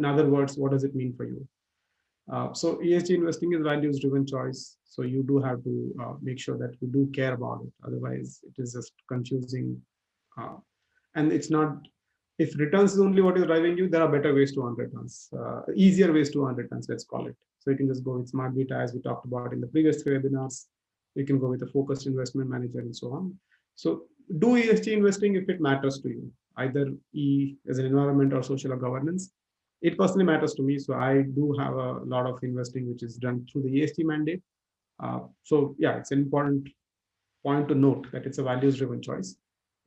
in other words, what does it mean for you? So ESG investing is values driven choice. So you do have to make sure that you do care about it. Otherwise, it is just confusing. Uh, and it's not, if returns is only what is driving you, there are better ways to earn returns, easier ways to earn returns, let's call it. So you can just go with smart beta, as we talked about in the previous three webinars. You can go with a focused investment manager and so on. So do ESG investing if it matters to you, either E as an environment or social or governance. It personally matters to me. So I do have a lot of investing which is done through the ESG mandate. So yeah, it's an important point to note that it's a values driven choice.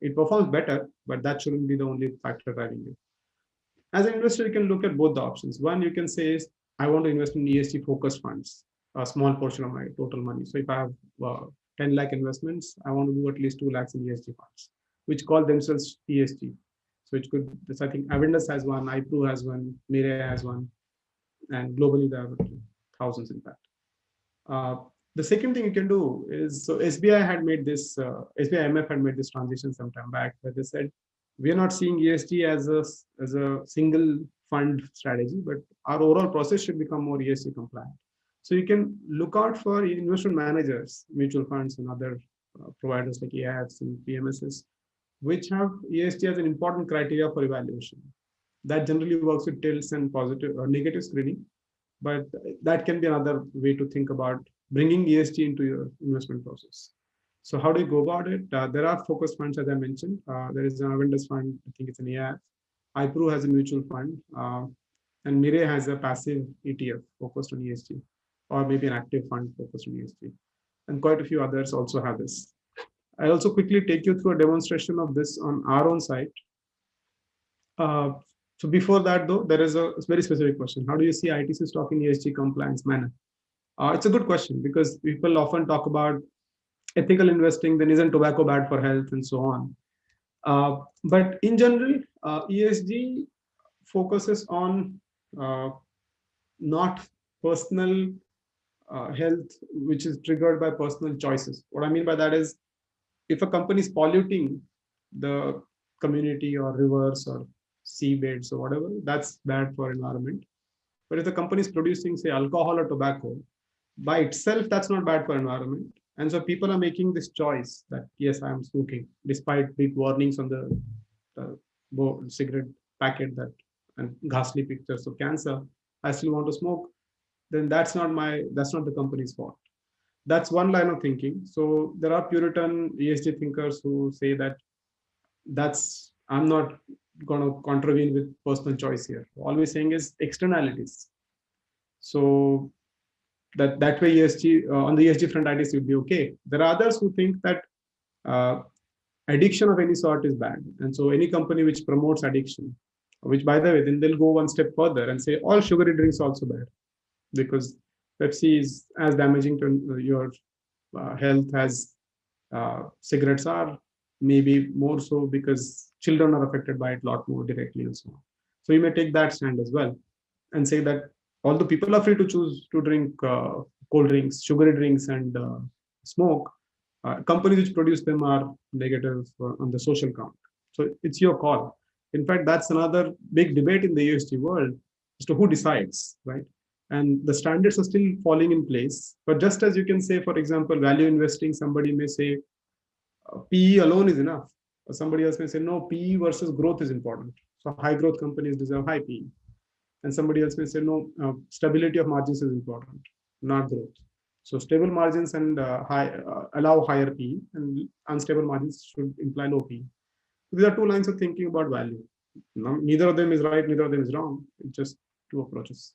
It performs better, but that shouldn't be the only factor driving you. As an investor, you can look at both the options. One, you can say is, I want to invest in ESG focused funds, a small portion of my total money. So if I have 10 lakh investments, I want to do at least 2 lakhs in ESG funds, which call themselves ESG. So it could, I think Avendus has one, iPro has one, Mire has one, and globally there are thousands in fact. The second thing you can do is, so SBI had made this, SBI MF had made this transition some time back, where they said, we are not seeing ESG as a single fund strategy, but our overall process should become more ESG compliant. So you can look out for investment managers, mutual funds and other providers like AIFs and PMSs, which have ESG as an important criteria for evaluation. That generally works with tilts and positive or negative screening, but that can be another way to think about bringing ESG into your investment process. So how do you go about it? There are focused funds, as I mentioned. There is an Avendus fund, I think it's an AIF. iPro has a mutual fund, and Mire has a passive ETF focused on ESG, or maybe an active fund focused on ESG. And quite a few others also have this. I'll also quickly take you through a demonstration of this on our own site. So before that, though, there is a very specific question. How do you see ITC stock in ESG compliance manner? It's a good question because people often talk about ethical investing, then isn't tobacco bad for health and so on. But in general, ESG focuses on not personal health, which is triggered by personal choices. What I mean by that is, if a company is polluting the community or rivers or seabeds or whatever, that's bad for environment. But if the company is producing, say, alcohol or tobacco, by itself, that's not bad for environment. And so people are making this choice that, yes, I am smoking, despite big warnings on the cigarette packet that and ghastly pictures of cancer. I still want to smoke. Then that's not the company's fault. That's one line of thinking. So there are Puritan ESG thinkers who say that I'm not going to contravene with personal choice here. Always saying is externalities. So that way ESG on the ESG front, ITC would be okay. There are others who think that addiction of any sort is bad, and so any company which promotes addiction, which by the way, then they'll go one step further and say all sugary drinks are also bad, because Pepsi is as damaging to your health as cigarettes are, maybe more so because children are affected by it a lot more directly and so on. So you may take that stand as well and say that although people are free to choose to drink cold drinks, sugary drinks, and smoke, companies which produce them are negative on the social count. So it's your call. In fact, that's another big debate in the ESG world as to who decides, right? And the standards are still falling in place. But just as you can say, for example, value investing, somebody may say PE alone is enough. Or somebody else may say, no, PE versus growth is important. So high growth companies deserve high PE. And somebody else may say, no, stability of margins is important, not growth. So stable margins and allow higher PE, and unstable margins should imply low PE. These are two lines of thinking about value. Neither of them is right, neither of them is wrong. It's just two approaches.